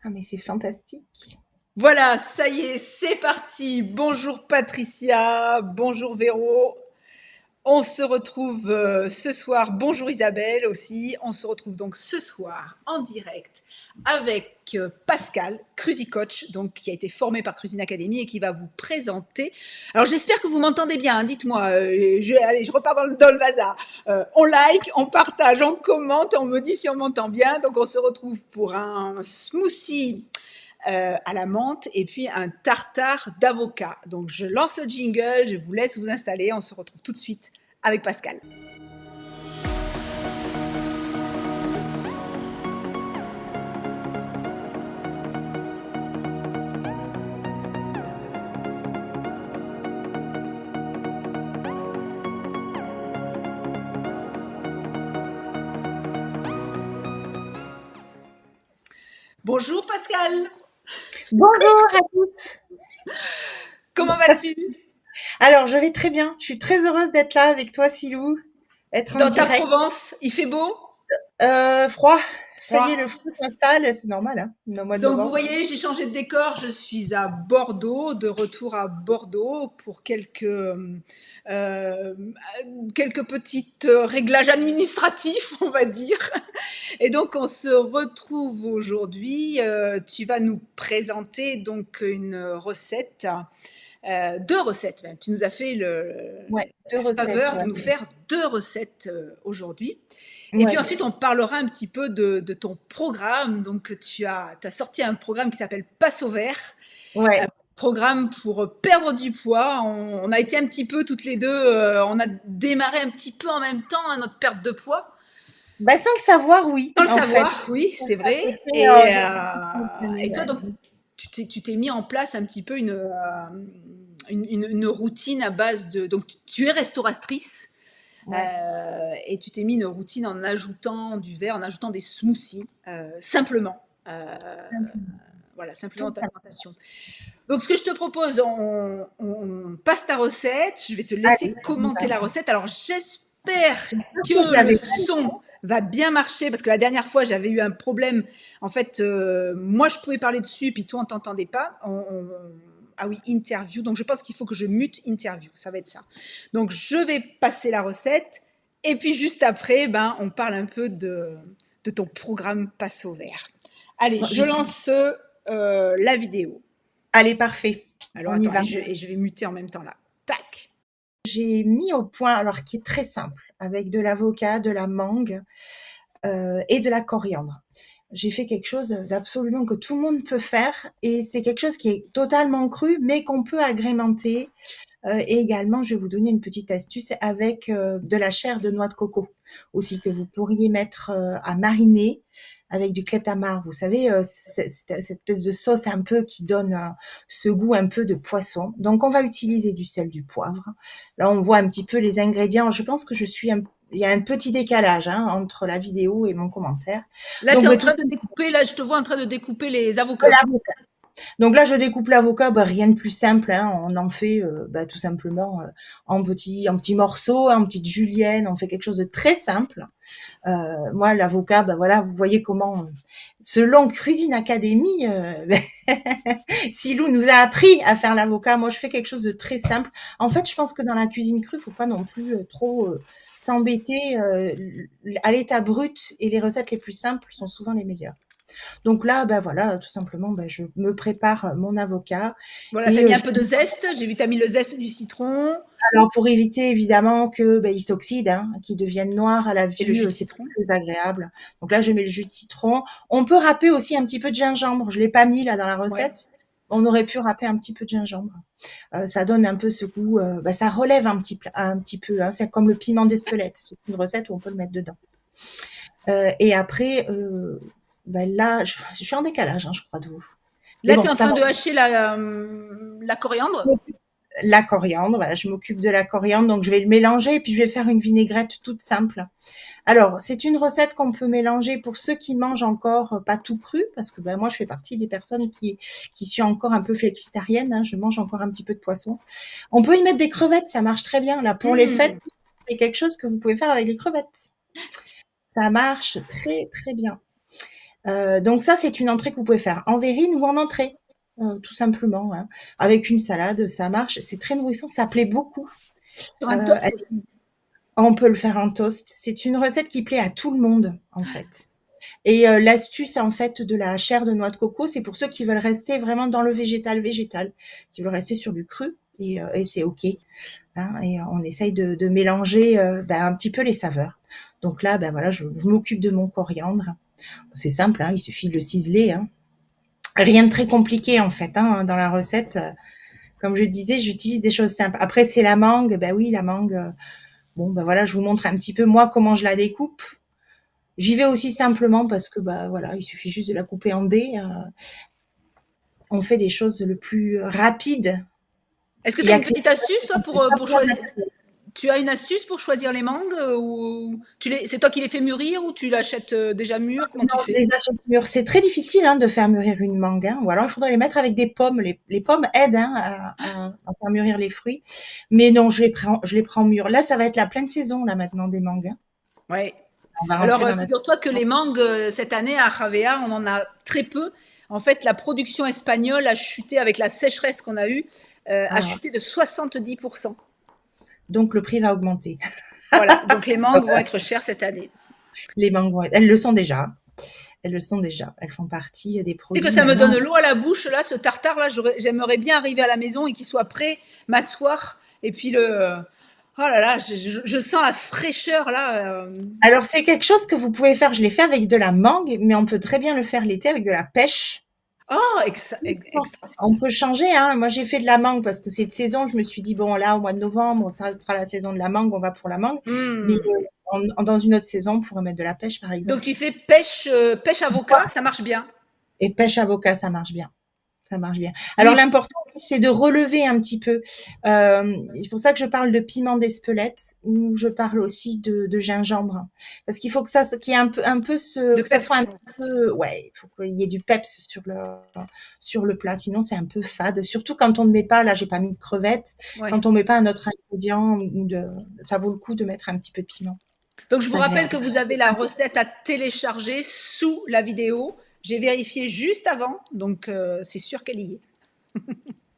Ah, mais c'est fantastique. Voilà, ça y est, c'est parti. Bonjour Patricia, bonjour Véro. On se retrouve ce soir. Bonjour Isabelle aussi. On se retrouve donc ce soir en direct avec Pascal, Cruzy Coach, donc qui a été formé par Cuisine Academy et qui va vous présenter. Alors j'espère que vous m'entendez bien. Hein, dites-moi. Allez, je repars dans le bazar. On like, on partage, on commente, on me dit si on m'entend bien. Donc on se retrouve pour un smoothie à la menthe et puis un tartare d'avocat. Donc je lance le jingle, je vous laisse vous installer, on se retrouve tout de suite avec Pascal. Bonjour Pascal. Bonjour à tous. Comment vas-tu? Alors, je vais très bien. Je suis très heureuse d'être là avec toi, Silou. Être en Dans ta direct. Provence, il fait beau? Froid. Ça y Froid. est, le froid s'installe. C'est normal, hein, au mois de Donc vous novembre. voyez, j'ai changé de décor, je suis à Bordeaux, de retour à Bordeaux pour quelques petites réglages administratifs, on va dire. Et donc on se retrouve aujourd'hui. Tu vas nous présenter donc une recette, deux recettes même. Tu nous as fait Ouais, deux la recettes. faveur de nous faire deux recettes aujourd'hui. Et puis Ouais, ensuite, on parlera un petit peu de ton programme. Donc, tu as sorti un programme qui s'appelle Passe au vert, un ouais. programme pour perdre du poids. On a été un petit peu toutes les deux, on a démarré un petit peu en même temps à notre perte de poids. Bah, sans le savoir, oui, Sans le en fait. savoir, oui, Donc, c'est ça vrai. s'est fait Et toi, donc, ouais. tu t'es mis en place un petit peu une routine à base de. Donc, tu es restauratrice. Ouais. Et tu t'es mis une routine en ajoutant du verre, en ajoutant des smoothies, simplement. Voilà, simplement Tout dans ta à alimentation. Donc, ce que je te propose, on passe ta recette. Je vais te fait. laisser Allez, on y commenter va. la recette. Alors, j'espère J'espère que je que le l'avais son va bien marcher parce que la dernière fois, j'avais eu un problème. En fait, moi, je pouvais parler dessus, puis toi, on t'entendait pas. Ah oui, interview. Donc, je pense qu'il faut que je mute interview. Ça va être ça. Donc, je vais passer la recette. Et puis, juste après, ben, on parle un peu de ton programme Passe au vert. Allez, Bon, je lance la vidéo. allez, parfait. Alors On y attends, va. et je vais muter en même temps là. Tac. J'ai mis au point, alors qui est très simple, avec de l'avocat, de la mangue et de la coriandre. J'ai fait quelque chose d'absolument que tout le monde peut faire et c'est quelque chose qui est totalement cru mais qu'on peut agrémenter. Et également, je vais vous donner une petite astuce avec de la chair de noix de coco aussi que vous pourriez mettre à mariner avec du clèptamar. Vous savez, cette espèce de sauce un peu qui donne ce goût un peu de poisson. Donc, on va utiliser du sel, du poivre. Là, on voit un petit peu les ingrédients. Je pense que il y a un petit décalage hein, entre la vidéo et mon commentaire. Là, tu Donc, es en bah, tout train ça, de découper, là, je te vois en train de découper les de avocats. l'avocat. Donc là, je découpe l'avocat, bah, rien de plus simple, hein. On en fait bah, tout simplement en petits morceaux, en petites juliennes. On fait quelque chose de très simple. Moi, l'avocat, bah voilà, vous voyez comment, selon Cuisine Academy, Silou nous a appris à faire l'avocat. Moi, je fais quelque chose de très simple. En fait, je pense que dans la cuisine crue, faut pas non plus trop s'embêter. À l'état brut et les recettes les plus simples sont souvent les meilleures. Donc là, bah voilà, tout simplement, bah, je me prépare mon avocat Voilà, tu as et mis un je peu de zeste. J'ai vu que tu as mis le zeste du citron alors pour éviter évidemment que, bah, ils s'oxydent, hein, qu'ils deviennent noirs à la et le jus vue, de c'est pas citron. très agréable. Donc là, je mets le jus de citron. On peut râper aussi un petit peu de gingembre. Je l'ai pas mis là dans la Ouais. recette. On aurait pu râper un petit peu de gingembre. Ça donne un peu ce goût, bah, ça relève un petit peu, hein. C'est comme le piment d'Espelette. C'est une recette où on peut le mettre dedans. Et après, bah, là, je suis en décalage, hein, je crois de vous. Mais Là, tu bon, es en ça train va. de hacher la coriandre. La coriandre, voilà, je m'occupe de la coriandre, donc je vais le mélanger et puis je vais faire une vinaigrette toute simple. Alors, c'est une recette qu'on peut mélanger pour ceux qui mangent encore pas tout cru, parce que ben, moi, je fais partie des personnes qui suis encore un peu flexitarienne, hein, je mange encore un petit peu de poisson. On peut y mettre des crevettes, ça marche très bien. Là, pour les fêtes, Mmh. c'est quelque chose que vous pouvez faire avec les crevettes. Ça marche très, très bien. Donc ça, c'est une entrée que vous pouvez faire en verrine ou en entrée, tout simplement, hein. Avec une salade, ça marche. C'est très nourrissant, ça plaît beaucoup. Sur un Euh, toast aussi. on peut le faire en toast. C'est une recette qui plaît à tout le monde, en fait. Et l'astuce, en fait, de la chair de noix de coco, c'est pour ceux qui veulent rester vraiment dans le végétal, qui veulent rester sur du cru, et c'est OK. Hein, et on essaye de mélanger un petit peu les saveurs. Donc là, voilà, je m'occupe de mon coriandre. C'est simple, hein, il suffit de le ciseler. Hein. Rien de très compliqué en fait hein, dans la recette. Comme je disais, j'utilise des choses simples. Après, c'est la mangue. Ben oui, la mangue. Bon, ben voilà, je vous montre un petit peu moi comment je la découpe. J'y vais aussi simplement parce que voilà, il suffit juste de la couper en dés. On fait des choses le plus rapides Est-ce que tu et as une accessibles. petite astuce, toi, Pas pour besoin de choisir? matériel. Tu as une astuce pour choisir les mangues ou c'est toi qui les fais mûrir ou tu l'achètes déjà mûr? Comment tu Non, je fais? les achète mûres. C'est très difficile hein, de faire mûrir une mangue. Hein. Ou alors, il faudrait les mettre avec des pommes. Les pommes aident hein, à faire mûrir les fruits. Mais non, je les prends mûres. Là, ça va être la pleine saison, là, maintenant, des mangues. Hein. Ouais. On va Alors, rentrer dans la figure-toi que saison. les mangues, cette année à Javea, on en a très peu. En fait, la production espagnole a chuté avec la sécheresse qu'on a eue, a Ah, chuté de 70%. donc, le prix va augmenter. Voilà, donc les mangues vont être chères cette année. Les mangues, elles le sont déjà. Elles le sont déjà. Elles font partie des Tu sais que produits ça me maintenant. donne l'eau à la bouche, là, ce tartare-là. J'aimerais bien arriver à la maison et qu'il soit prêt, m'asseoir. Et puis oh là là, je sens la fraîcheur, là. Alors, c'est quelque chose que vous pouvez faire. Je l'ai fait avec de la mangue, mais on peut très bien le faire l'été avec de la pêche. Oh, extra. On peut changer, hein. Moi, j'ai fait de la mangue parce que c'est de saison. Je me suis dit, bon, là, au mois de novembre, ça sera la saison de la mangue, on va pour la mangue. Mais Hmm. dans une autre saison, on pourrait mettre de la pêche, par Donc exemple. tu fais pêche avocat, ça marche bien. Et pêche avocat, ça marche bien. Ça marche bien. Alors, Oui, l'important, c'est de relever un petit peu. C'est pour ça que je parle de piment d'Espelette ou je parle aussi de gingembre. Parce qu'il faut que ça, qu'il y ait un peu de que ça soit un peps. petit peu, ouais, il faut qu'il y ait du peps sur le plat. Sinon, c'est un peu fade. Surtout quand on ne met pas, là, j'ai pas mis de crevettes. Ouais. Quand on met pas un autre ingrédient, ça vaut le coup de mettre un petit peu de piment. Donc je vous C'est rappelle que agréable. vous avez la recette à télécharger sous la vidéo. J'ai vérifié juste avant, donc c'est sûr qu'elle y est.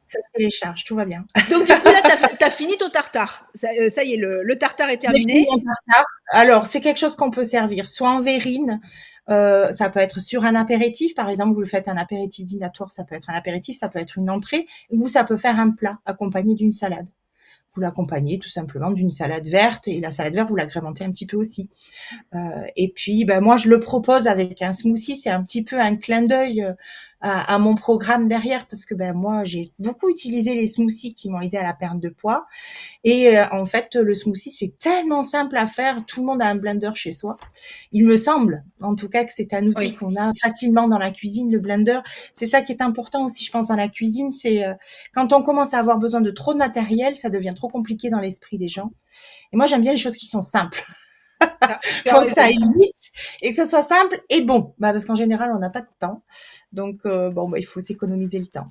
Ça se télécharge, tout va bien. Donc du coup là, t'as fini ton tartare. Ça y est, le tartare est J'ai fini terminé. mon tartare. Alors, c'est quelque chose qu'on peut servir soit en verrine, ça peut être sur un apéritif, par exemple, vous le faites un apéritif dînatoire, ça peut être un apéritif, ça peut être une entrée, ou ça peut faire un plat accompagné d'une salade. Vous l'accompagnez tout simplement d'une salade verte, et la salade verte, vous l'agrémentez un petit peu aussi. Et puis, moi, je le propose avec un smoothie. C'est un petit peu un clin d'œil à mon programme derrière, parce que moi, j'ai beaucoup utilisé les smoothies qui m'ont aidé à la perte de poids. Et en fait, le smoothie, c'est tellement simple à faire. Tout le monde a un blender chez soi. Il me semble, en tout cas, que c'est un outil Oui, qu'on a facilement dans la cuisine, le blender. C'est ça qui est important aussi, je pense, dans la cuisine. C'est quand on commence à avoir besoin de trop de matériel, ça devient trop compliqué dans l'esprit des gens. Et moi, j'aime bien les choses qui sont simples. tu Il as faut que ça raison. aille vite et que ça soit simple et bon. Parce qu'en général, on n'a pas de temps. Donc, il faut s'économiser le temps.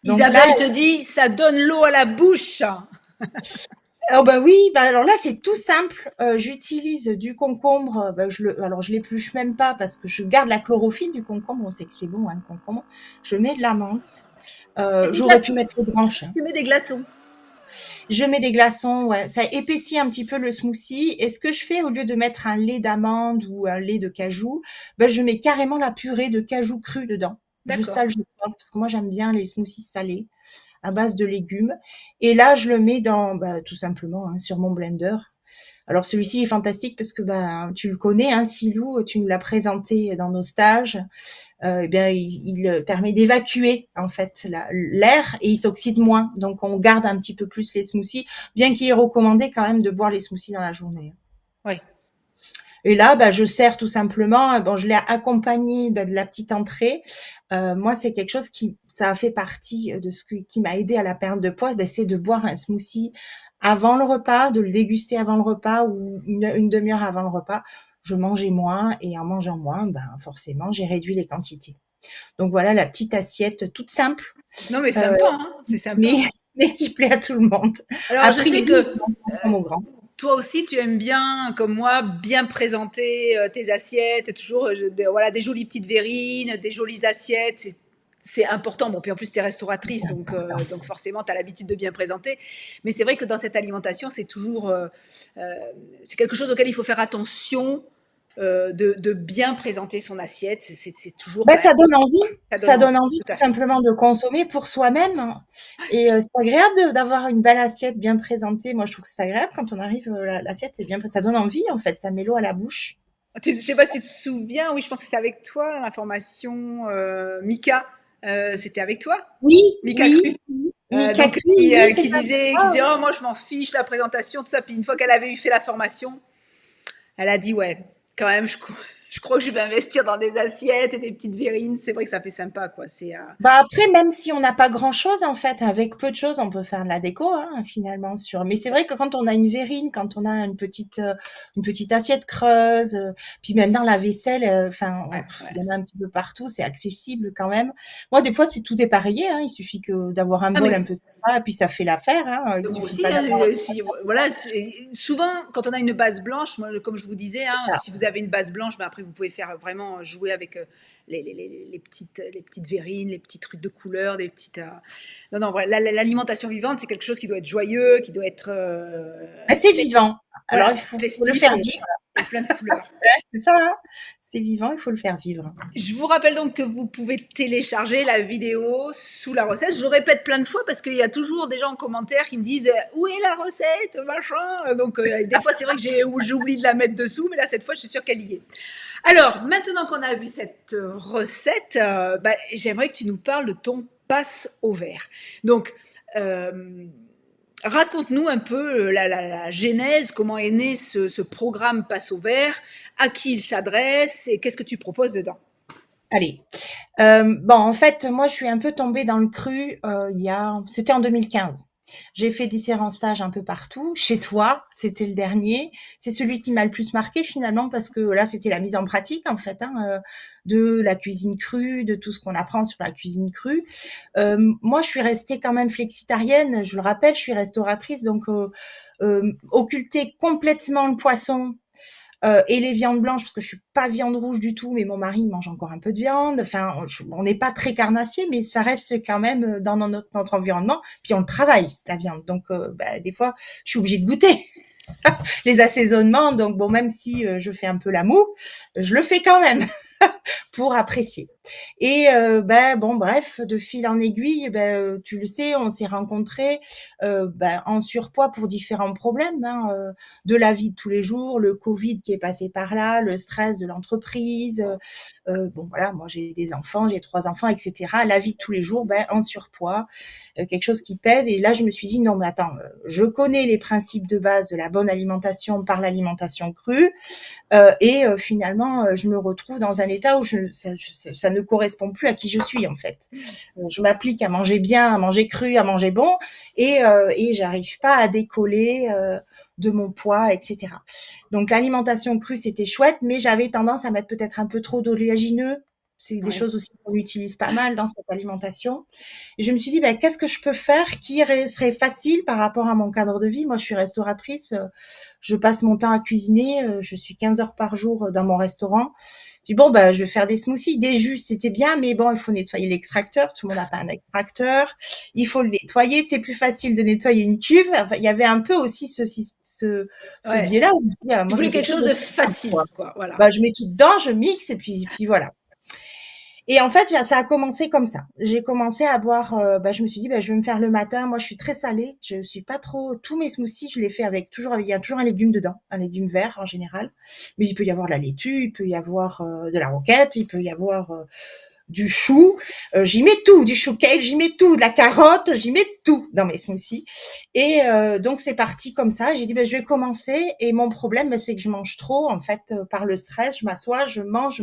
Donc là, Isabelle te dit, ça donne l'eau à la bouche. oh oui, alors là, c'est tout simple. J'utilise du concombre. Alors, je l'épluche même pas parce que je garde la chlorophylle du concombre. On sait que c'est bon, hein, le concombre. Je mets de la menthe. Et des J'aurais pu glaçons. mettre les branches. Hein. Tu mets des glaçons. Je mets des glaçons, ouais. Ça épaissit un petit peu le smoothie. Et ce que je fais, au lieu de mettre un lait d'amande ou un lait de cajou, je mets carrément la purée de cajou cru dedans. Juste D'accord. ça, je pense, parce que moi, j'aime bien les smoothies salés à base de légumes. Et là, je le mets tout simplement hein, sur mon blender. Alors celui-ci est fantastique parce que tu le connais, hein, Silou, tu nous l'as présenté dans nos stages. Il permet d'évacuer en fait l'air et il s'oxyde moins. Donc on garde un petit peu plus les smoothies, bien qu'il est recommandé quand même de boire les smoothies dans la journée. Oui. Et là, je sers tout simplement. Bon, je l'ai accompagné de la petite entrée. Moi, c'est quelque chose ça a fait partie de qui m'a aidé à la perte de poids, c'est de boire un smoothie avant le repas, de le déguster avant le repas ou une demi-heure avant le repas. Je mangeais moins et en mangeant moins, forcément, j'ai réduit les quantités. Donc voilà la petite assiette toute simple, Non mais euh, sympa, hein, c'est sympa. mais, mais qui plaît à tout le monde. Alors A je sais priori, que comme au grand. toi aussi, tu aimes bien, comme moi, bien présenter tes assiettes, toujours voilà, des jolies petites verrines, des jolies assiettes. C'est important. Bon, puis en plus, tu es restauratrice, donc forcément, tu as l'habitude de bien présenter. Mais c'est vrai que dans cette alimentation, euh, c'est quelque chose auquel il faut faire attention, de bien présenter son assiette. C'est toujours Ben, quand même, ça donne envie. ça donne Ça envie, donne envie tout tout à fait. simplement de consommer pour soi-même. Et c'est agréable d'avoir une belle assiette bien présentée. Moi, je trouve que c'est agréable quand on arrive, l'assiette c'est bien, ça donne envie en fait, ça met l'eau à la bouche. Je sais pas si tu te souviens, oui, je pense que c'est avec toi, l'information Mika. C'était avec toi, Oui, Mika oui, Cru. oui. Donc, Mikakri, oui, c'est qui ça. disait, oh, moi, je m'en fiche, la présentation, tout ça. Puis une fois qu'elle avait eu fait la formation, elle a dit, ouais, quand même, je crois que je vais investir dans des assiettes et des petites verrines. C'est vrai que ça fait sympa, quoi. Bah, après, même si on n'a pas grand-chose, en fait, avec peu de choses, on peut faire de la déco, hein, finalement, mais c'est vrai que quand on a une verrine, quand on a une petite assiette creuse, puis maintenant la vaisselle, enfin, Ouais, il y ouais. en a un petit peu partout, c'est accessible quand même. Moi, des fois, c'est tout dépareillé, hein, il suffit que d'avoir un Ah, bol un mais peu sympa, et puis ça fait l'affaire, hein, il moi suffit aussi, pas hein, d'avoir voilà, souvent, quand on a une base blanche, moi, comme je vous disais, hein, ça. si vous avez une base blanche, ben après, vous pouvez faire vraiment jouer avec les petites verrines, les petits trucs de couleur, des petites. Non, non, voilà, l'alimentation vivante, c'est quelque chose qui doit être joyeux, qui doit être Bah, c'est vivant. Alors, voilà, faut le festif faire vivre, et plein de couleurs. c'est ça, hein. C'est vivant, il faut le faire vivre. Je vous rappelle donc que vous pouvez télécharger la vidéo sous la recette. Je le répète plein de fois parce qu'il y a toujours des gens en commentaire qui me disent où est la recette, machin. Donc des fois c'est vrai que j'ai oublié de la mettre dessous, mais là cette fois je suis sûre qu'elle y est. Alors maintenant qu'on a vu cette recette, bah, j'aimerais que tu nous parles de ton passe au vert. Donc euh, raconte-nous un peu la genèse, comment est né ce programme Passe au vert, à qui il s'adresse et qu'est-ce que tu proposes dedans. Allez. Bon, en fait, moi, je suis un peu tombée dans le cru, c'était en 2015. J'ai fait différents stages un peu partout. Chez toi, c'était le dernier. C'est celui qui m'a le plus marqué finalement parce que là, c'était la mise en pratique en fait, hein, de la cuisine crue, de tout ce qu'on apprend sur la cuisine crue. Moi, je suis restée quand même flexitarienne. Je le rappelle, je suis restauratrice, donc occulter complètement le poisson et les viandes blanches, parce que je suis pas viande rouge du tout, mais mon mari mange encore un peu de viande. Enfin, on n'est pas très carnassier, mais ça reste quand même dans notre environnement. Puis on le travaille, la viande. Donc, bah, des fois, je suis obligée de goûter les assaisonnements. Donc, bon, même si je fais un peu la moue, je le fais quand même pour apprécier. Et ben bon, bref, de fil en aiguille, tu le sais, on s'est rencontrés en surpoids pour différents problèmes, hein, de la vie de tous les jours, le Covid qui est passé par là, le stress de l'entreprise. Bon voilà, moi j'ai des enfants, j'ai 3 enfants, etc. La vie de tous les jours, en surpoids, quelque chose qui pèse. Et là, je me suis dit non, mais attends, je connais les principes de base de la bonne alimentation par l'alimentation crue. Et finalement, je me retrouve dans un état où ça ne correspond plus à qui je suis en fait. Je m'applique à manger bien, à manger cru, à manger bon, et j'arrive pas à décoller de mon poids, etc. Donc l'alimentation crue, c'était chouette, mais j'avais tendance à mettre peut-être un peu trop d'oléagineux. C'est des Ouais. choses aussi qu'on utilise pas mal dans cette alimentation. Et je me suis dit, qu'est-ce que je peux faire qui serait facile par rapport à mon cadre de vie? Moi, je suis restauratrice, je passe mon temps à cuisiner, je suis 15 heures par jour dans mon restaurant. Puis bon, je vais faire des smoothies, des jus, c'était bien, mais bon, il faut nettoyer l'extracteur. Tout le monde n'a pas un extracteur. Il faut le nettoyer. C'est plus facile de nettoyer une cuve. Enfin, il y avait un peu aussi ce Ouais. biais-là où Tu moi, je voulais veux quelque quelque chose chose de de simple, quoi. facile, quoi. Voilà. Je mets tout dedans, je mixe et puis voilà. Et en fait, ça a commencé comme ça. J'ai commencé à boire, je me suis dit, je vais me faire le matin. Moi, je suis très salée. Je suis pas trop. Tous mes smoothies, je les fais il y a toujours un légume dedans, un légume vert en général. Mais il peut y avoir de la laitue, il peut y avoir de la roquette, il peut y avoir du chou. J'y mets tout, du chou kale, j'y mets tout, de la carotte, j'y mets tout dans mes smoothies. Et donc, c'est parti comme ça. J'ai dit, je vais commencer. Et mon problème, c'est que je mange trop, en fait, par le stress. Je m'assois, je mange,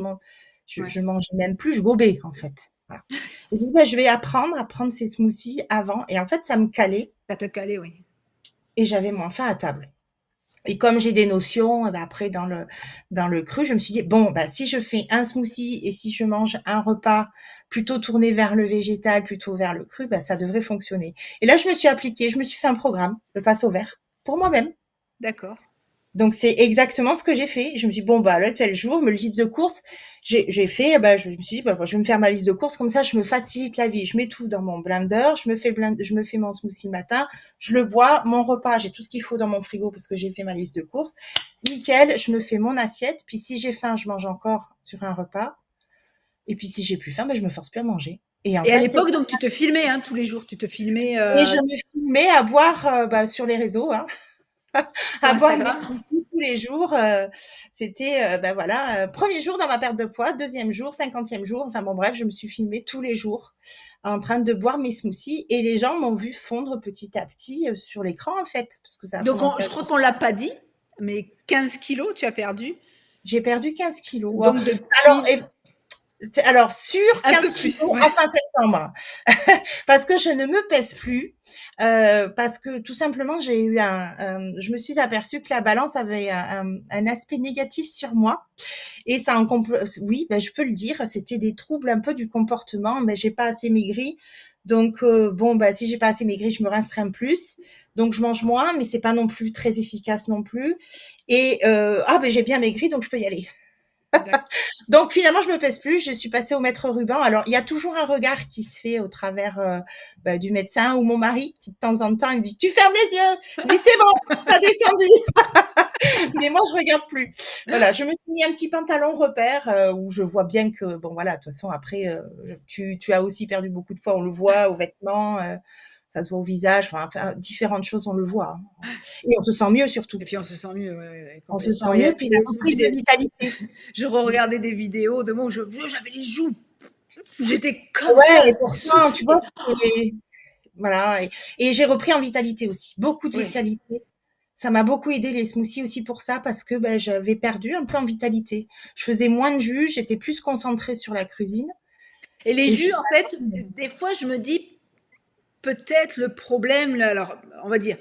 Ouais. je mangeais même plus, je gobais en fait. Voilà. Et j'ai dit, je vais apprendre à prendre ces smoothies avant. Et en fait, ça me calait Ça te calait, oui. et j'avais moins faim à table. Et comme j'ai des notions, après dans le cru, je me suis dit, bon, si je fais un smoothie et si je mange un repas plutôt tourné vers le végétal, plutôt vers le cru, ça devrait fonctionner. Et là, je me suis appliquée, je me suis fait un programme, le passe au vert, pour moi-même. D'accord. Donc c'est exactement ce que j'ai fait. Je me suis dit, bon bah là tel jour, me liste de courses, j'ai fait, bah je me suis dit, bah je vais me faire ma liste de courses comme ça, je me facilite la vie. Je mets tout dans mon blender, je me fais mon smoothie le matin, je le bois, mon repas, j'ai tout ce qu'il faut dans mon frigo parce que j'ai fait ma liste de courses. Nickel, je me fais mon assiette. Puis si j'ai faim, je mange encore sur un repas. Et puis si j'ai plus faim, bah je me force plus à manger. Et en Et à fait, c'est l'époque, donc, tu te filmais hein, tous les jours, tu te filmais et je me filmais à boire bah, sur les réseaux, hein. sur À boire mes Instagram. smoothies tous les jours. C'était, ben voilà, premier jour dans ma perte de poids, deuxième jour, 50e jour. Enfin bon, bref, je me suis filmée tous les jours en train de boire mes smoothies et les gens m'ont vu fondre petit à petit sur l'écran en fait, parce que ça a Donc, commencé à... je crois qu'on l'a pas dit, mais 15 kilos, tu as perdu. J'ai perdu 15 kilos. Wow. Donc, Alors, depuis alors, sur un 15 peu plus, kilos ouais. en fin septembre, parce que je ne me pèse plus, parce que tout simplement, je me suis aperçue que la balance avait un aspect négatif sur moi. Et ça oui, ben, je peux le dire, c'était des troubles un peu du comportement, mais j'ai pas assez maigri. Donc, bon, bah, si j'ai pas assez maigri, je me restreins plus. Donc, je mange moins, mais c'est pas non plus très efficace non plus. Et, ben, j'ai bien maigri, donc je peux y aller. Donc finalement, je me pèse plus, je suis passée au mètre ruban. Alors, il y a toujours un regard qui se fait au travers bah, du médecin ou mon mari qui de temps en temps il me dit tu fermes les yeux, mais c'est bon, t'as descendu. Mais moi, je regarde plus. Voilà, je me suis mis un petit pantalon repère où je vois bien que bon voilà, de toute façon après tu as aussi perdu beaucoup de poids, on le voit aux vêtements, ça se voit au visage, enfin différentes choses, on le voit. Hein. Et on se sent mieux surtout. Et puis on se sent mieux, ouais, ouais, On se complètement. sent mieux, puis la reprise de vitalité. Je regardais des vidéos de moi où j'avais les joues, j'étais comme ça, Ouais, et je pourtant, tu vois, soufflais. voilà. Et j'ai repris en vitalité aussi, beaucoup de Oui. vitalité. Ça m'a beaucoup aidé les smoothies aussi pour ça, parce que ben, j'avais perdu un peu en vitalité. Je faisais moins de jus, j'étais plus concentrée sur la cuisine. Et les Et jus, en fait, finalement, des fois, je me dis peut-être le problème, là, alors on va dire,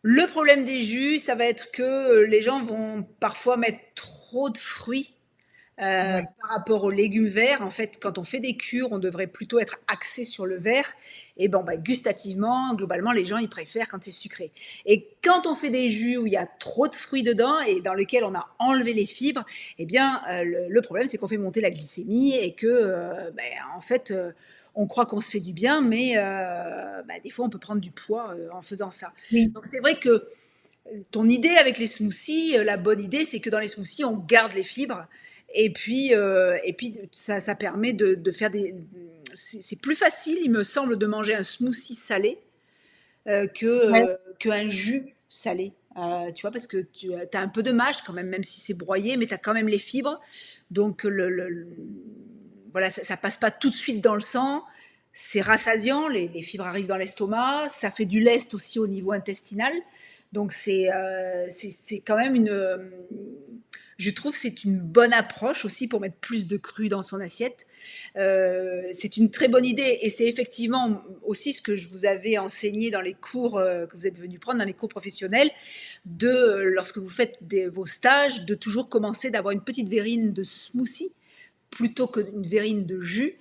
le problème des jus, ça va être que les gens vont parfois mettre trop de fruits ouais, par rapport aux légumes verts. En fait, quand on fait des cures, on devrait plutôt être axé sur le vert. Et bon, bah, gustativement, globalement, les gens, ils préfèrent quand c'est sucré. Et quand on fait des jus où il y a trop de fruits dedans et dans lesquels on a enlevé les fibres, eh bien, le problème, c'est qu'on fait monter la glycémie et que, ben, en fait, on croit qu'on se fait du bien, mais bah, des fois, on peut prendre du poids en faisant ça. oui, Donc, c'est vrai que ton idée avec les smoothies, la bonne idée, c'est que dans les smoothies, on garde les fibres. Et puis ça permet de faire des. C'est plus facile, il me semble, de manger un smoothie salé ouais, qu'un jus salé. Tu vois, parce que tu as un peu de mâche quand même, même si c'est broyé, mais tu as quand même les fibres. Donc, voilà, ça passe pas tout de suite dans le sang. C'est rassasiant, les fibres arrivent dans l'estomac, ça fait du lest aussi au niveau intestinal. Donc, c'est quand même une. Je trouve que c'est une bonne approche aussi pour mettre plus de cru dans son assiette. C'est une très bonne idée et c'est effectivement aussi ce que je vous avais enseigné dans les cours que vous êtes venu prendre dans les cours professionnels, lorsque vous faites vos stages, de toujours commencer d'avoir une petite verrine de smoothie plutôt qu'une verrine de jus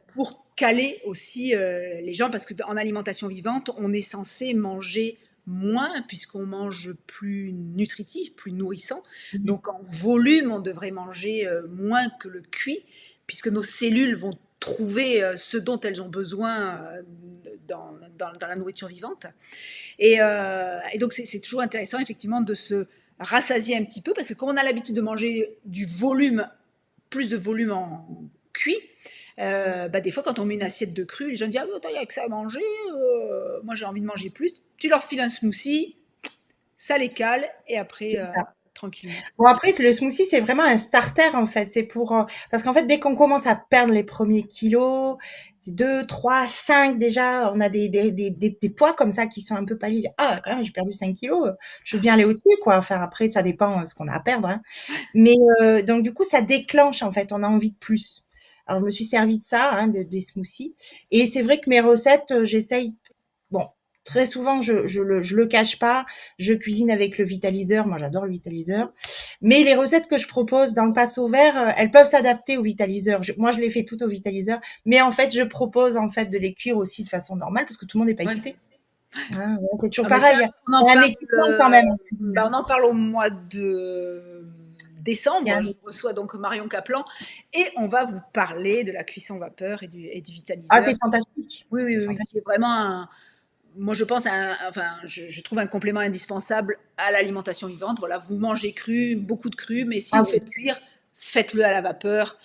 pour caler aussi les gens parce qu'en alimentation vivante, on est censé manger moins puisqu'on mange plus nutritif, plus nourrissant. Donc en volume, on devrait manger moins que le cuit puisque nos cellules vont trouver ce dont elles ont besoin dans la nourriture vivante. Et donc c'est toujours intéressant effectivement de se rassasier un petit peu parce que quand on a l'habitude de manger du volume, plus de volume en cuit, bah, des fois, quand on met une assiette de cru, les gens disent ah, il n'y a que ça à manger, moi j'ai envie de manger plus. Tu leur files un smoothie, ça les cale, et après, c'est ça. tranquillement. Bon après, le smoothie, c'est vraiment un starter en fait. C'est pour parce qu'en fait, dès qu'on commence à perdre les premiers kilos, 2, 3, 5 déjà, on a des poids comme ça qui sont un peu paliers. Ah, quand même, j'ai perdu 5 kilos. Je veux bien aller au-dessus, quoi. Enfin, après, ça dépend ce qu'on a à perdre. Hein. Mais donc du coup, ça déclenche en fait. On a envie de plus. Alors, je me suis servi de ça, hein, des smoothies. Et c'est vrai que mes recettes, j'essaye. Bon, très souvent, je le cache pas. Je cuisine avec le vitaliseur. Moi, j'adore le vitaliseur. Mais les recettes que je propose dans le passe au vert, elles peuvent s'adapter au vitaliseur. Moi, je les fais toutes au vitaliseur. Mais en fait, je propose en fait de les cuire aussi de façon normale parce que tout le monde n'est pas Ouais. équipé. Ah ouais, c'est toujours Ah, mais ça, pareil. on en Il y a un parle, équipement quand même en cuisine, bah, hein. on en parle au mois de Il y a décembre. un Je reçois donc Marion Caplan et on va vous parler de la cuisson vapeur et du Ah, vitaliseur. c'est fantastique, Oui, oui, c'est oui, oui, qui fantastique. est vraiment moi je pense, enfin, je trouve un complément indispensable à l'alimentation vivante. Voilà, vous mangez cru, beaucoup de cru, mais si Ah vous oui. faites cuire, faites-le à la vapeur.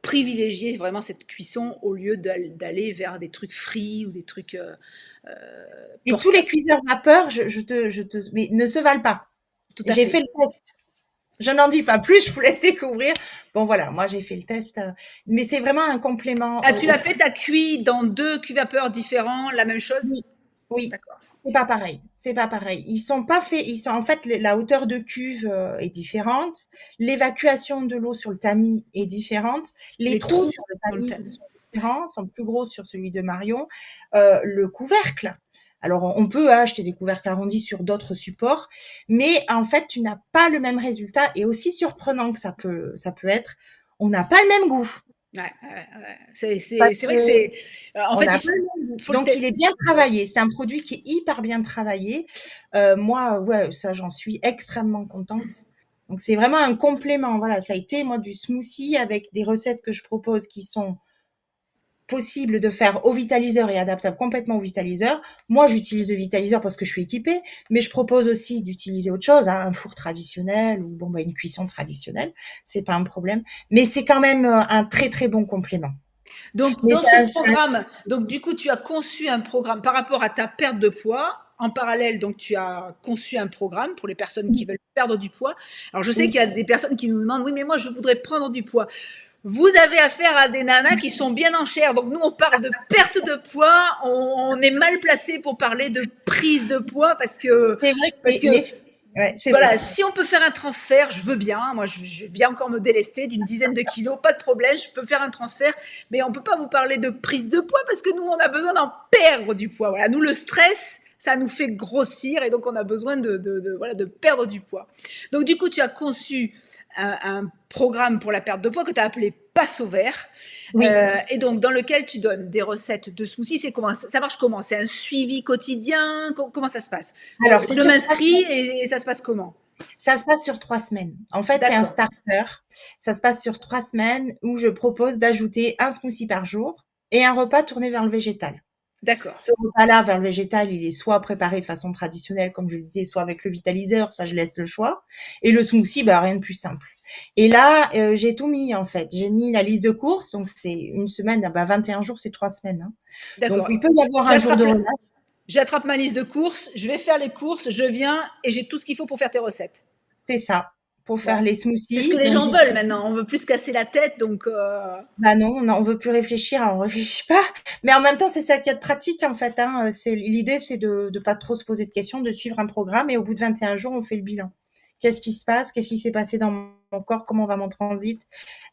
Privilégiez vraiment cette cuisson au lieu d'aller vers des trucs frits ou des trucs Et tous les portés. cuiseurs vapeur, mais ne se valent pas. Tout à J'ai fait. fait le test. Je n'en dis pas plus, je vous laisse découvrir. Bon voilà, moi j'ai fait le test, mais c'est vraiment un complément Ah, tu au l'as fait, produit. t'as cuit dans deux cuits vapeur différents, la même chose? Oui, oui, D'accord. c'est pas pareil, c'est pas pareil. Ils sont pas faits, ils sont en fait la hauteur de cuve est différente, l'évacuation de l'eau sur le tamis est différente, les Les trous trous sur le dans le tamis tamis. sont différents, sont plus gros sur celui de Marion. Le couvercle. Alors on peut acheter des couvercles arrondis sur d'autres supports, mais en fait tu n'as pas le même résultat et aussi surprenant que ça peut être, on n'a pas le même goût. Ouais, ouais, ouais. Parce C'est vrai que que c'est. En on fait, n'a pas le même goût. faut le Donc il est tester. bien travaillé. C'est un produit qui est hyper bien travaillé. Moi, ouais, ça, j'en suis extrêmement contente. Donc c'est vraiment un complément. Voilà, ça a été moi du smoothie avec des recettes que je propose qui sont possibles de faire au vitaliseur et adaptables complètement au vitaliseur. Moi, j'utilise le vitaliseur parce que je suis équipée, mais je propose aussi d'utiliser autre chose, hein, un four traditionnel ou bon, bah, une cuisson traditionnelle. C'est pas un problème, mais c'est quand même un très très bon complément. Donc, Mais dans ce ça programme, donc du coup, tu as conçu un programme par rapport à ta perte de poids. En parallèle, donc, tu as conçu un programme pour les personnes qui oui, veulent perdre du poids. Alors, je sais qu'il oui. y a des personnes qui nous demandent, oui, mais moi, je voudrais prendre du poids. Vous avez affaire à des nanas qui sont bien en chair. Donc, nous, on parle de perte de poids. On est mal placé pour parler de prise de poids C'est vrai que parce que ouais, c'est vrai. voilà, si on peut faire un transfert, je veux bien. Moi, je veux bien encore me délester d'une dizaine de kilos, pas de problème, je peux faire un transfert. Mais on peut pas vous parler de prise de poids parce que nous, on a besoin d'en perdre du poids. Voilà, nous, le stress, ça nous fait grossir et donc on a besoin voilà, de perdre du poids. Donc, du coup, tu as conçu un programme pour la perte de poids que tu as appelé Passe au vert. Oui. Et donc, dans lequel tu donnes des recettes de smoothies. C'est comment ça marche comment? C'est un suivi quotidien? Comment ça se passe? Alors, c'est Je sur 3 m'inscris semaines. et ça se passe comment? Ça se passe sur 3 semaines. En fait, c'est un D'accord, starter. Ça se passe sur 3 semaines où je propose d'ajouter un smoothie par jour et un repas tourné vers le végétal. d'accord. Ce repas-là, vers le végétal, il est soit préparé de façon traditionnelle, comme je le disais, soit avec le vitaliseur, ça je laisse le choix. Et le smoothie, bah, rien de plus simple. Et là, j'ai tout mis en fait. J'ai mis la liste de courses, donc c'est une semaine, ah bah, 21 jours, c'est 3 semaines, hein. Donc D'accord. il peut y avoir un jour J'attrape, de relâche, j'attrape ma liste de courses, je vais faire les courses, je viens et j'ai tout ce qu'il faut pour faire tes recettes. c'est ça, pour Bon. faire les C'est ce que smoothies. les Donc gens veulent maintenant. On veut plus se casser la tête, donc bah non, on veut plus réfléchir, on réfléchit pas. Mais en même temps, c'est ça qu'il y a de pratique en fait, hein. C'est l'idée, c'est de pas trop se poser de questions, de suivre un programme et au bout de 21 jours, on fait le bilan. Qu'est-ce qui se passe? Qu'est-ce qui s'est passé dans mon corps? Comment va mon transit?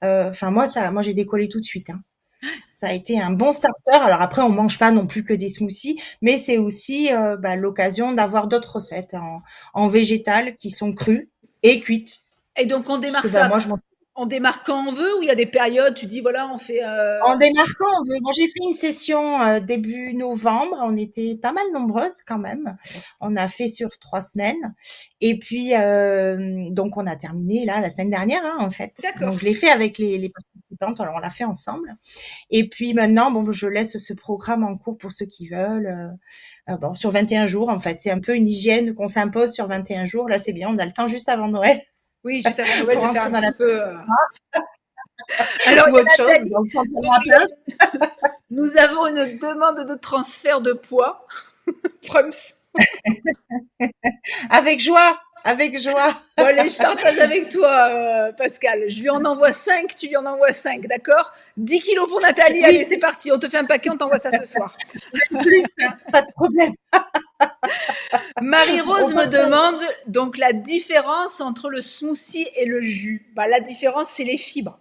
Enfin moi j'ai décollé tout de suite, hein. Ça a été un bon starter. Alors après, on mange pas non plus que des smoothies, mais c'est aussi bah, l'occasion d'avoir d'autres recettes en végétal qui sont crues et cuites. et donc on démarre Puisque bah ça. moi je mange. On démarre quand on veut ou il y a des périodes, tu dis voilà, on fait En démarquant, bon, j'ai fait une session début novembre. On était pas mal nombreuses quand même. On a fait sur 3 semaines. Et puis, donc, on a terminé là la semaine dernière, hein, en fait. Donc, d'accord. je l'ai fait avec les participantes. Alors, on l'a fait ensemble. Et puis maintenant, bon, je laisse ce programme en cours pour ceux qui veulent. Bon, sur 21 jours, en fait. C'est un peu une hygiène qu'on s'impose sur 21 jours. Là, c'est bien. On a le temps juste avant Noël Oui, juste avant Noël pour de faire rentrer un dans la petit peu. Alors ou il y autre a chose. Nathalie. Donc, quand on Donc a la place. nous avons une demande de transfert de poids. Prums. Avec joie. Avec joie. Bon, allez, je partage avec toi, Pascal. Je lui en envoie 5, tu lui en envoies 5, d'accord? 10 kilos pour Nathalie, allez, Oui. c'est parti. On te fait un paquet, on t'envoie ça ce soir. Même plus, hein, pas de problème. On Marie-Rose me partage. demande donc la différence entre le smoothie et le jus. Bah, la différence, c'est les fibres.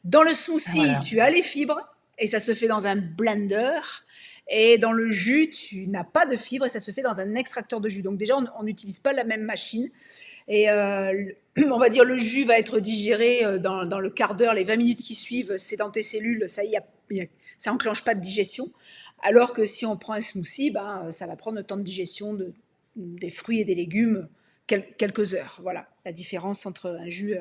Dans le smoothie, Voilà. tu as les fibres et ça se fait dans un blender. Et dans le jus, tu n'as pas de fibres et ça se fait dans un extracteur de jus. Donc déjà, on n'utilise pas la même machine. Et on va dire le jus va être digéré dans le quart d'heure, les 20 minutes qui suivent, c'est dans tes cellules, ça enclenche pas de digestion. Alors que si on prend un smoothie, ben, ça va prendre le temps de digestion des fruits et des légumes, quelques heures. Voilà la différence entre un jus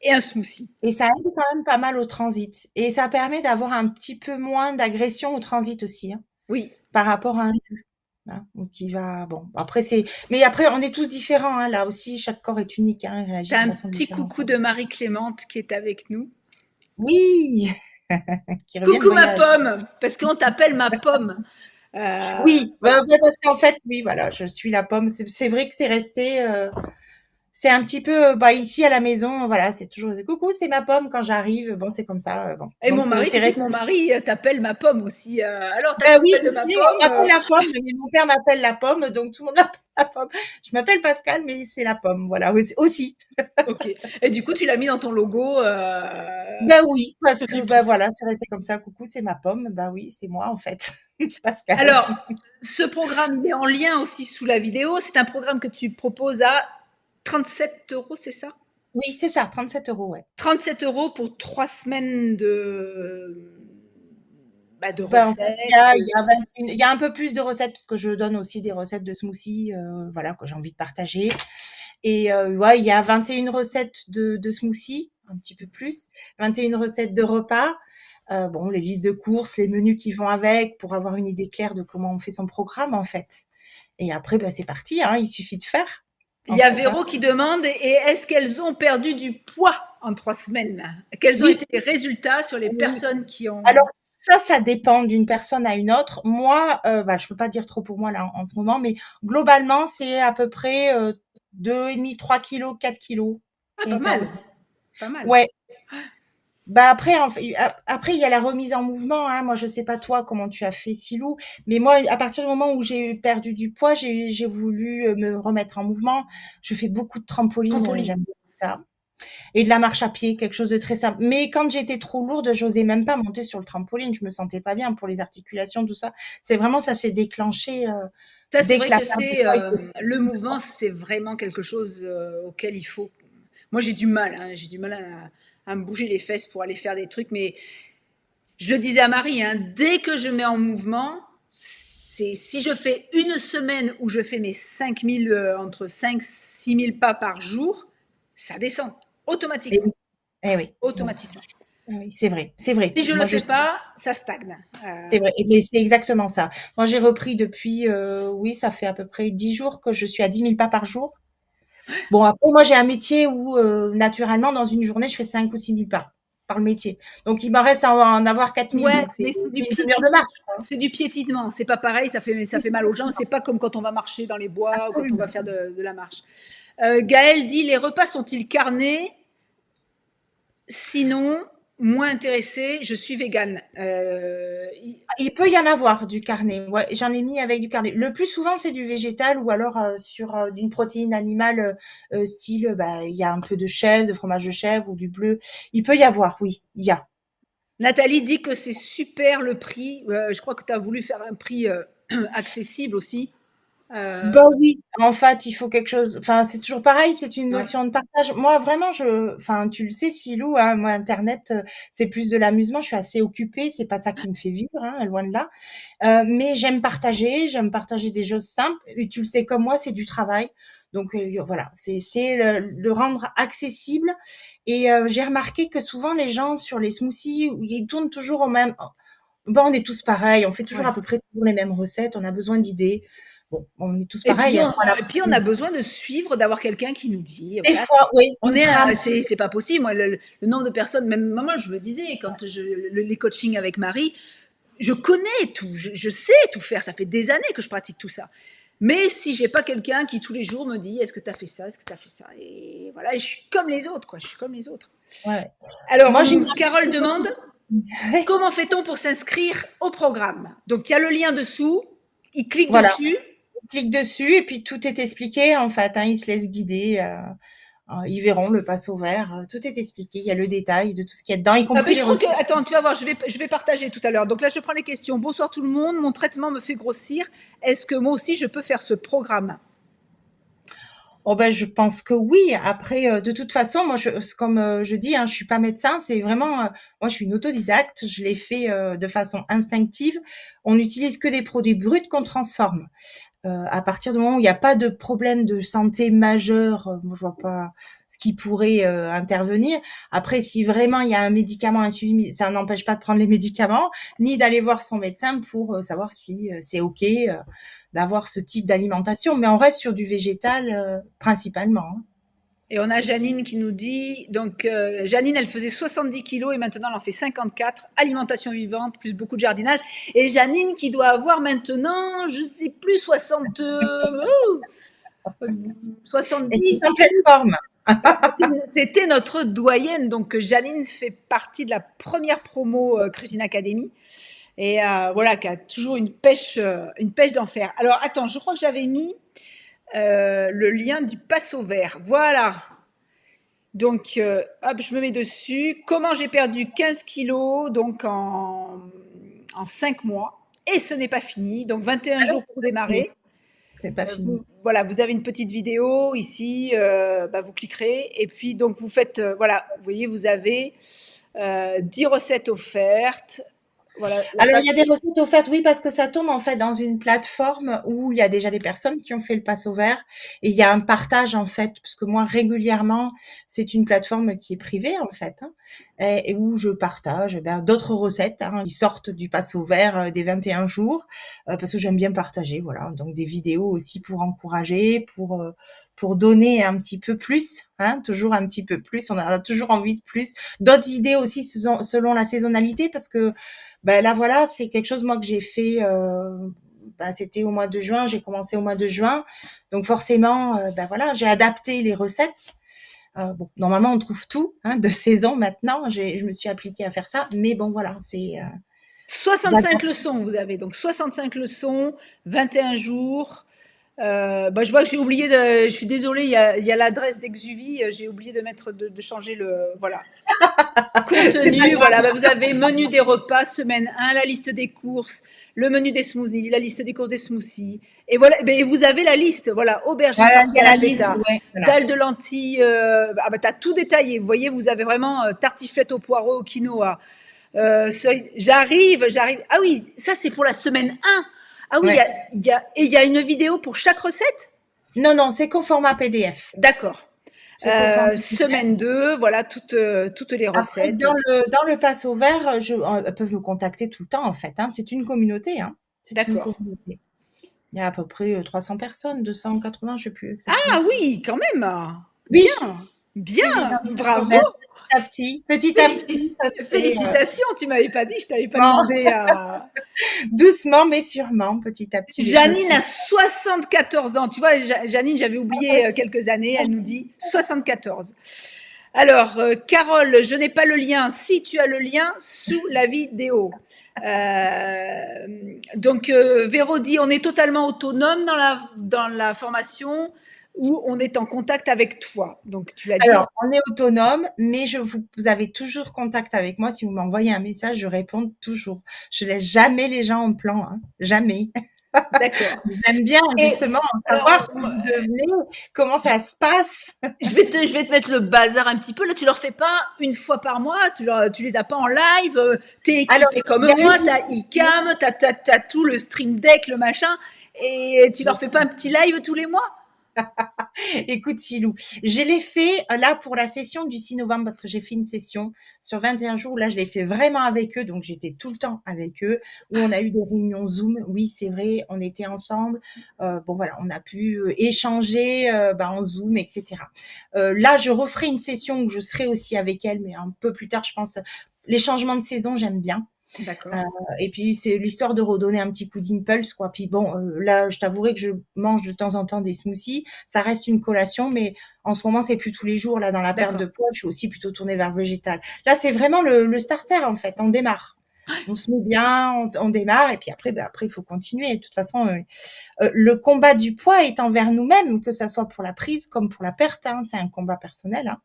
et un smoothie. Et ça aide quand même pas mal au transit. Et ça permet d'avoir un petit peu moins d'agression au transit aussi, hein, Oui, par rapport à un jus. Hein, donc il va bon, après mais après on est tous différents, hein, là aussi, chaque corps est unique, hein, il tu réagit as de un façon petit différente, coucou hein. de Marie-Clémente qui est avec nous. Oui! Qui revient de Coucou ma voyage. pomme, parce qu'on t'appelle ma pomme. Oui, Voilà. parce qu'en fait, oui, voilà, je suis la pomme. C'est vrai que c'est resté, c'est un petit peu, bah, ici à la maison, voilà, c'est toujours: «Coucou, c'est ma pomme» quand j'arrive. Bon, c'est comme ça, bon. Et mon Donc mari, c'est tu sais que resté. mon mari t'appelle ma pomme aussi. Alors, t'as des Ben oui, nouvelles je de me ma suis dit: pomme? «On m'appelle la pomme», mais mon père m'appelle la pomme, donc tout le monde m'appelle la pomme. Je m'appelle Pascal, mais c'est la pomme, voilà, aussi. Ok. Et du coup, tu l'as mis dans ton logo. Ben oui, parce que, ben Réputation. voilà, c'est resté comme ça: «Coucou, c'est ma pomme». Ben oui, c'est moi, en fait, Pascal. Alors, ce programme, il est en lien aussi sous la vidéo. C'est un programme que tu proposes à 37 €, c'est ça? Oui, c'est ça, 37 €, ouais. 37 € pour 3 semaines de Ben, en fait, recettes. il y a un peu plus de recettes parce que je donne aussi des recettes de smoothies, voilà, que j'ai envie de partager. Et ouais, il y a 21 recettes de smoothies, un petit peu plus, 21 recettes de repas. Bon, les listes de courses, les menus qui vont avec pour avoir une idée claire de comment on fait son programme, en fait. Et après, bah, c'est parti, hein, il suffit de faire, Il en y a fait, hein. Véro qui demande, et est-ce qu'elles ont perdu du poids en 3 semaines? Quels ont Oui, été les résultats sur les oui. personnes qui Alors ont... ça dépend d'une personne à une autre. Moi, bah, je peux pas dire trop pour moi là en ce moment, mais globalement, c'est à peu près 2,5, 3 kilos, 4 kilos Ah, qui ont pas été mal, enlevés. pas mal. Ouais. Bah après, après il y a la remise en mouvement. Hein. Moi, je sais pas toi comment tu as fait, Silou, mais moi, à partir du moment où j'ai perdu du poids, j'ai voulu me remettre en mouvement. Je fais beaucoup de trampoline, Trampoline. j'aime beaucoup ça, et de la marche à pied, quelque chose de très simple. Mais quand j'étais trop lourde, j'osais même pas monter sur le trampoline. Je me sentais pas bien pour les articulations, tout ça. C'est vraiment ça s'est déclenché Ça, c'est dès que vrai la que perte de c'est poids était le plus mouvement, forte. c'est vraiment quelque chose auquel il faut. Moi, j'ai du mal, hein, j'ai du mal à me bouger les fesses pour aller faire des trucs, mais je le disais à Marie, hein, dès que je mets en mouvement, c'est si je fais une semaine où je fais mes 5000, entre 5 000 6 000 pas par jour, ça descend Eh automatiquement, oui, eh oui, bon, automatiquement. oui, c'est vrai, c'est vrai. Si je le Moi, je fais pas, ça stagne. C'est vrai, mais c'est exactement ça. Moi, j'ai repris depuis, oui, ça fait à peu près 10 jours que je suis à 10 000 pas par jour. Bon, après, moi, j'ai un métier où, naturellement, dans une journée, je fais 5 ou 6 000 pas par le métier. Donc, il m'en reste à en avoir 4 000, Ouais, donc c'est mais c'est du une demi-heure de marche, quoi. c'est du piétinement. C'est pas pareil, ça fait mal aux gens. C'est pas comme quand on va marcher dans les bois ou quand on va Absolument. faire de la marche. Gaël dit, les repas sont-ils carnés? Sinon, moins intéressé, je suis végane. Il peut y en avoir du carnet. Ouais, j'en ai mis avec du carnet. Le plus souvent, c'est du végétal ou alors sur d'une protéine animale, style, bah, il y a un peu de chèvre, de fromage de chèvre ou du bleu. Il peut y avoir, oui, il y a. Nathalie dit que c'est super le prix. Je crois que tu as voulu faire un prix accessible aussi. Euh, Bah oui, en fait, il faut quelque chose. Enfin, c'est toujours pareil, c'est une ouais. notion de partage. Moi, vraiment, enfin, tu le sais, Silou, hein, moi, Internet, c'est plus de l'amusement. Je suis assez occupée, c'est pas ça qui me fait vivre, hein, loin de là. Mais j'aime partager des choses simples. Et tu le sais comme moi, c'est du travail. Donc voilà, c'est le rendre accessible. Et j'ai remarqué que souvent les gens sur les smoothies, ils tournent toujours au même. Bon, on est tous pareils, on fait toujours à Ouais. peu près toujours les mêmes recettes, on a besoin d'idées. Bon, on est tous Et pareils, puis, hein, on, voilà. et puis on a besoin de suivre, d'avoir quelqu'un qui nous dit, Des voilà, fois, oui, une trame. c'est pas possible. Moi, le nombre de personnes, même moi, je le disais quand les coachings avec Marie, je connais tout, je sais tout faire. Ça fait des années que je pratique tout ça. Mais si j'ai pas quelqu'un qui tous les jours me dit, est-ce que tu as fait ça, est-ce que tu as fait ça, et voilà, et je suis comme les autres, quoi. Je suis comme les autres. Ouais, ouais. Alors, Moi, j'ai Carole demande, ouais, comment fait-on pour s'inscrire au programme? Donc, il y a le lien dessous, il clique voilà, dessus. on clique dessus et puis tout est expliqué en fait, hein, ils se laissent guider, ils verront le pinceau vert, tout est expliqué, il y a le détail de tout ce qu'il y a dedans, y Ah ben, compris je les crois que, recettes. attends, tu vas voir, je vais partager tout à l'heure. Donc là, je prends les questions. Bonsoir tout le monde, mon traitement me fait grossir. Est-ce que moi aussi, je peux faire ce programme? Oh ben, je pense que oui. Après, de toute façon, moi, comme je dis, hein, je suis pas médecin. C'est vraiment, moi, je suis une autodidacte. Je l'ai fait de façon instinctive. On n'utilise que des produits bruts qu'on transforme. À partir du moment où il n'y a pas de problème de santé majeur, moi, je vois pas ce qui pourrait intervenir. Après, si vraiment il y a un médicament, un suivi, ça n'empêche pas de prendre les médicaments, ni d'aller voir son médecin pour savoir si c'est OK d'avoir ce type d'alimentation. Mais on reste sur du végétal principalement, hein. Et on a Janine qui nous dit, donc Janine, elle faisait 70 kilos et maintenant elle en fait 54, alimentation vivante, plus beaucoup de jardinage. Et Janine qui doit avoir maintenant, je sais plus, 60, Et qui 70. sont en pleine forme. Bah, c'était notre doyenne, donc Janine fait partie de la première promo Cuisine Academy. Et voilà, qui a toujours une pêche d'enfer. Alors attends, je crois que j'avais mis le lien du passe au vert. Voilà. Donc, hop, je me mets dessus. Comment j'ai perdu 15 kilos donc en 5 mois. Et ce n'est pas fini. Donc, 21 jours pour Oui, démarrer. c'est pas fini. Voilà, vous avez une petite vidéo ici. Bah, vous cliquerez. Et puis, donc, vous faites, voilà, vous voyez, vous avez 10 recettes offertes. Voilà, la Alors, il page. y a des recettes offertes, oui, parce que ça tombe en fait dans une plateforme où il y a déjà des personnes qui ont fait le pass au vert et il y a un partage en fait, parce que moi régulièrement, c'est une plateforme qui est privée en fait, hein, et où je partage d'autres recettes qui sortent du pass au vert des 21 jours, parce que j'aime bien partager, voilà, donc des vidéos aussi pour encourager, pour donner un petit peu plus, hein, toujours un petit peu plus, on a toujours envie de plus, d'autres idées aussi selon la saisonnalité, parce que ben là voilà, c'est quelque chose moi que j'ai fait. Ben, c'était au mois de juin, j'ai commencé au mois de juin, donc forcément, ben voilà, j'ai adapté les recettes. Bon, normalement on trouve tout hein, de saison maintenant. Je me suis appliquée à faire ça, mais bon voilà, c'est 65 leçons, vous avez donc 65 leçons, 21 jours. Bah, je vois que j'ai oublié de. Je suis désolée, il y a l'adresse d'Exuvie. J'ai oublié de mettre, de changer le. Voilà. c'est pas Contenu, voilà. grave. Bah, vous avez menu des repas, semaine 1, la liste des courses, le menu des smoothies, la liste des courses des smoothies. Et voilà, ben, vous avez la liste. Voilà. Aubergine Voilà, il farcie y à a la la liste, feta, ouais, voilà. dalle de lentilles. Ah bah, t'as tout détaillé. Vous voyez, vous avez vraiment tartiflette au poireau, au quinoa. J'arrive. Ah oui, ça c'est pour la semaine 1. Ah oui, Ouais. il y a une vidéo pour chaque recette. Non, non, c'est qu'au format PDF. D'accord. C'est qu'au format PDF. Semaine 2, voilà toutes les Après, recettes. dans le pass au vert, elles peuvent me contacter tout le temps en fait. Hein. C'est une communauté. Hein. C'est une D'accord. communauté. Il y a à peu près 300 personnes, 280, je sais plus Ah exactement. oui, quand même. Oui, Bien, oui, oui, bien, dans le pass au bravo. vert, petit à petit, ça se fait Félicitations, tu m'avais pas dit, je t'avais pas doucement, demandé à. doucement, mais sûrement, petit à petit, les choses. Janine a 74 ans. Tu vois, Janine, j'avais oublié quelques années, elle nous dit 74. Alors, Carole, je n'ai pas le lien. Si tu as le lien, sous la vidéo. Donc, Véro dit, on est totalement autonome dans la formation ou on est en contact avec toi. Donc, tu l'as dit. Alors, on est autonome, mais vous avez toujours contact avec moi. Si vous m'envoyez un message, je réponds toujours. Je laisse jamais les gens en plan, hein, jamais. D'accord. J'aime bien Et justement alors, savoir ce que vous devenez, comment ça se passe. je vais te mettre le bazar un petit peu. Là, tu leur fais pas une fois par mois. Tu les as pas en live. T'es Alors, équipé comme il y a moi. une T'as iCam, t'as tout le stream deck, le machin. Et tu leur fais pas un petit live tous les mois? Écoute, Silou, je l'ai fait là pour la session du 6 novembre parce que j'ai fait une session sur 21 jours. Là, je l'ai fait vraiment avec eux, donc j'étais tout le temps avec eux. Où on a eu des réunions Zoom. Oui, c'est vrai, on était ensemble. Bon, voilà, on a pu échanger en Zoom, etc. Là, je referai une session où je serai aussi avec elle, mais un peu plus tard, je pense. Les changements de saison, j'aime bien. D'accord. Euh, et puis c'est l'histoire de redonner un petit coup d'impulse, quoi. Puis bon, là, je t'avouerai que je mange de temps en temps des smoothies. Ça reste une collation, mais en ce moment, c'est plus tous les jours. Là, dans la perte D'accord. de poids, je suis aussi plutôt tournée vers le végétal. Là, c'est vraiment le starter, en fait. On démarre. On se met bien, on démarre, et puis après, après, il faut continuer. De toute façon, le combat du poids est envers nous-mêmes, que ça soit pour la prise comme pour la perte. Hein. C'est un combat personnel. Hein.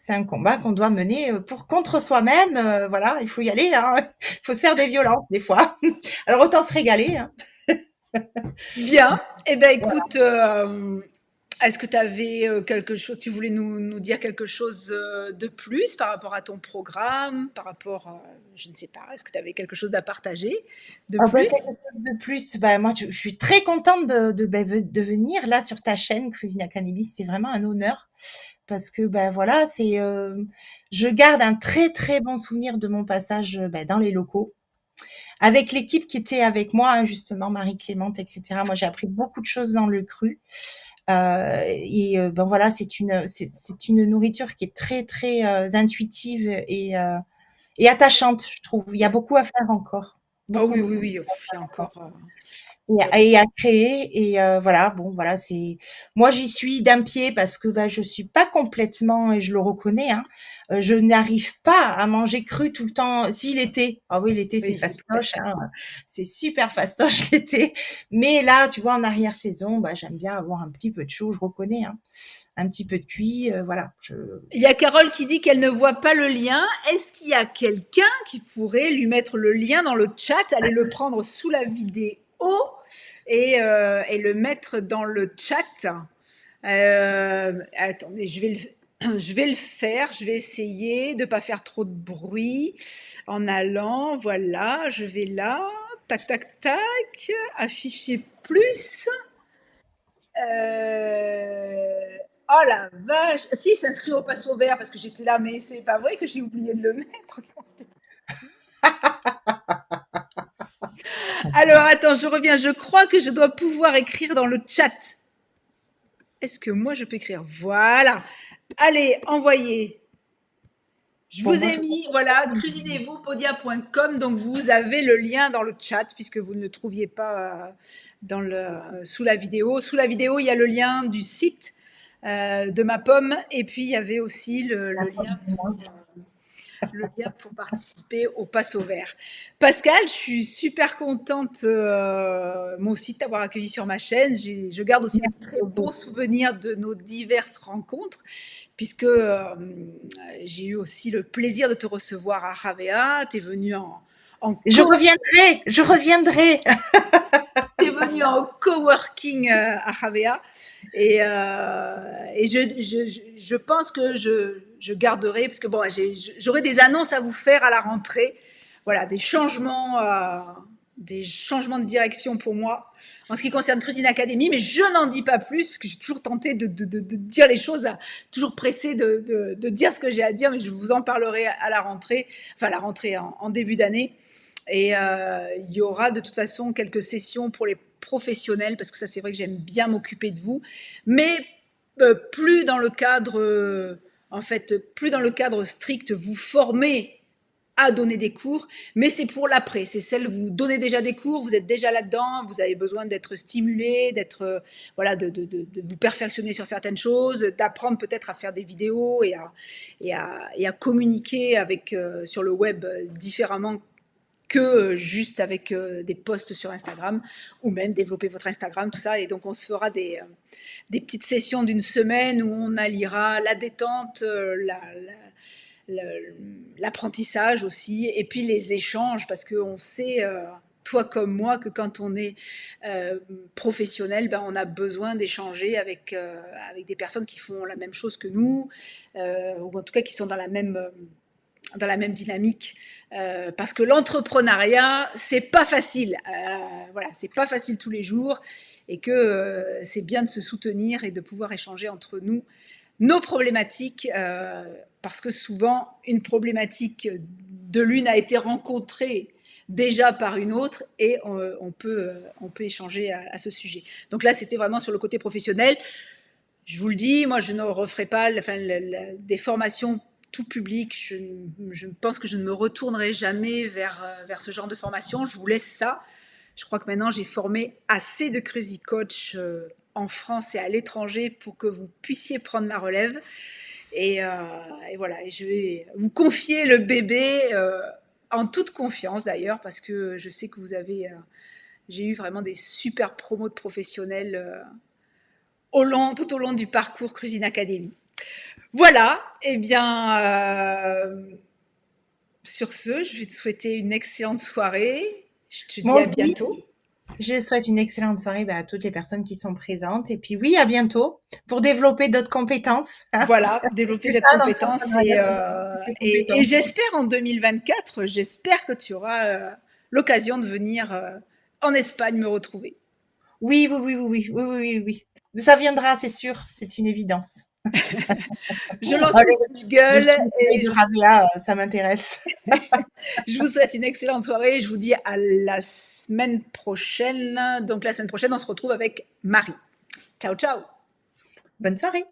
C'est un combat qu'on doit mener pour contre soi-même. Voilà, il faut y aller. Hein. Il faut se faire des violences des fois. Alors autant se régaler. Hein. Bien. Eh ben, Voilà. écoute, Est-ce que tu avais quelque chose, tu voulais nous dire quelque chose de plus par rapport à ton programme, par rapport, je ne sais pas, est-ce que tu avais quelque chose à partager de Ah bah, quelque plus? chose de plus, bah, moi, je suis très contente de venir là sur ta chaîne Cuisine Academy. C'est vraiment un honneur parce que bah, voilà, je garde un très très bon souvenir de mon passage bah, dans les locaux avec l'équipe qui était avec moi, hein, justement Marie-Clémente, etc. Moi, j'ai appris beaucoup de choses dans le cru. Ben voilà, c'est une nourriture qui est très très intuitive et attachante, je trouve. Il y a beaucoup à faire encore, Ah oui, beaucoup. oui, oui, il y a encore, Et il y a à, et à créer et voilà, bon voilà, c'est moi j'y suis d'un pied parce que bah je suis pas complètement et je le reconnais, hein, je n'arrive pas à manger cru tout le temps. Si l'été, ah oui l'été c'est oui, c'est pas fastoche, facile. hein, c'est super fastoche l'été. Mais là, tu vois en arrière saison, bah j'aime bien avoir un petit peu de chaud, je reconnais, hein, un petit peu de cuit, voilà. Il y a Carole qui dit qu'elle ne voit pas le lien. Est-ce qu'il y a quelqu'un qui pourrait lui mettre le lien dans le chat, aller le prendre sous la vidéo et le mettre dans le chat? Attendez, je vais le faire. Je vais essayer de ne pas faire trop de bruit en allant. Voilà, je vais là. Tac, tac, tac. Afficher plus. Oh la vache! Si, s'inscrire au passo vert parce que j'étais là, mais c'est pas vrai que j'ai oublié de le mettre. Alors attends, je reviens. Je crois que je dois pouvoir écrire dans le chat. Est-ce que moi je peux écrire? Voilà. Allez, envoyez. Je Bon vous moi ai mis, voilà, cuisinez-vous podia.com, donc vous avez le lien dans le chat puisque vous ne le trouviez pas sous la vidéo. Sous la vidéo, il y a le lien du site de ma pomme et puis il y avait aussi le lien pour participer au Passo Vert. Pascal, je suis super contente, moi aussi, de t'avoir accueilli sur ma chaîne. Je garde aussi de très bons souvenirs de nos diverses rencontres, puisque j'ai eu aussi le plaisir de te recevoir à Ravea. Tu es venu en je reviendrai, je reviendrai. T'es venu en coworking à Ravea et je pense que je garderai parce que bon, j'aurai des annonces à vous faire à la rentrée. Voilà, des changements de direction pour moi en ce qui concerne Cuisine Academy, mais je n'en dis pas plus parce que j'ai toujours tenté de dire les choses, toujours pressé de dire ce que j'ai à dire, mais je vous en parlerai à la rentrée, enfin à la rentrée en début d'année. Et il y aura de toute façon quelques sessions pour les professionnels, parce que ça c'est vrai que j'aime bien m'occuper de vous, mais plus dans le cadre, en fait, plus dans le cadre strict, vous former à donner des cours, mais c'est pour l'après. C'est celle, vous donnez déjà des cours, vous êtes déjà là-dedans, vous avez besoin d'être stimulé, voilà, de vous perfectionner sur certaines choses, d'apprendre peut-être à faire des vidéos et à communiquer sur le web différemment que juste avec des posts sur Instagram ou même développer votre Instagram, tout ça. Et donc, on se fera des petites sessions d'une semaine où on alliera la détente, l'apprentissage aussi, et puis les échanges, parce qu'on sait, toi comme moi, que quand on est professionnel, ben, on a besoin d'échanger avec des personnes qui font la même chose que nous, ou en tout cas qui sont dans la même dynamique, parce que l'entrepreneuriat, c'est pas facile. Voilà, c'est pas facile tous les jours, et que c'est bien de se soutenir et de pouvoir échanger entre nous nos problématiques, parce que souvent, une problématique de l'une a été rencontrée déjà par une autre et on peut échanger à ce sujet. Donc là, c'était vraiment sur le côté professionnel. Je vous le dis, moi, je ne referai pas des formations tout public. Je pense que je ne me retournerai jamais vers ce genre de formation. Je vous laisse ça. Je crois que maintenant, j'ai formé assez de Crazy Coach en France et à l'étranger pour que vous puissiez prendre la relève. Et, euh, et voilà, et je vais vous confier le bébé en toute confiance d'ailleurs, parce que je sais que j'ai eu vraiment des super promos de professionnels tout au long du parcours Cuisine Academy. Voilà, et eh bien, sur ce, je vais te souhaiter une excellente soirée. Je te dis Moi à aussi. bientôt. Je souhaite une excellente soirée à toutes les personnes qui sont présentes. Et puis oui, à bientôt pour développer d'autres compétences. Voilà, développer C'est des ça compétences l'entrepreneuriat, c'est ces et compétences. j'espère en 2024, j'espère que tu auras l'occasion de venir en Espagne me retrouver. Oui, oui, oui, oui, oui, oui, oui, oui, oui. Ça viendra, c'est sûr, c'est une évidence. Je lance Allez, le je jingle suis une soleil et de Rabia, ça m'intéresse. je vous souhaite une excellente soirée. Je vous dis à la semaine prochaine. Donc la semaine prochaine, on se retrouve avec Marie. Ciao, ciao. Bonne soirée.